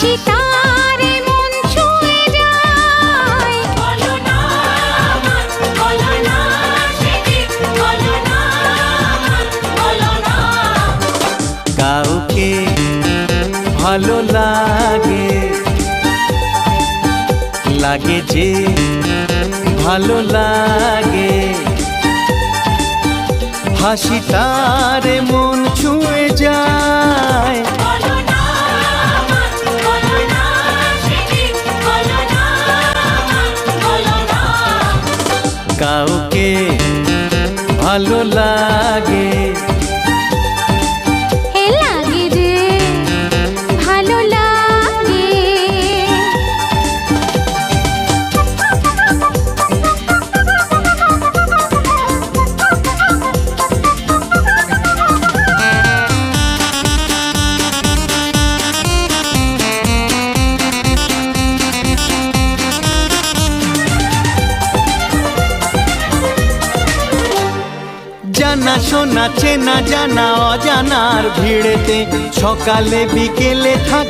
হাসি তারে মন ছুঁয়ে যায়। বলো না আমার, বলো না সে কি, বলো না আমার, বলো না। কাউকে ভালো লাগে, লাগে যে ভালো লাগে, হাসি তারে মন ছুঁয়ে যায়। বলো না আমার, বলো না সে কি, বলো না আমার, বলো না। কাউকে ভালো লাগে, হে লাগে যে ভালো লাগে। জানা শোনা চেনা জানা অজানার ভিড়েতে সকালে বিকেলে থাক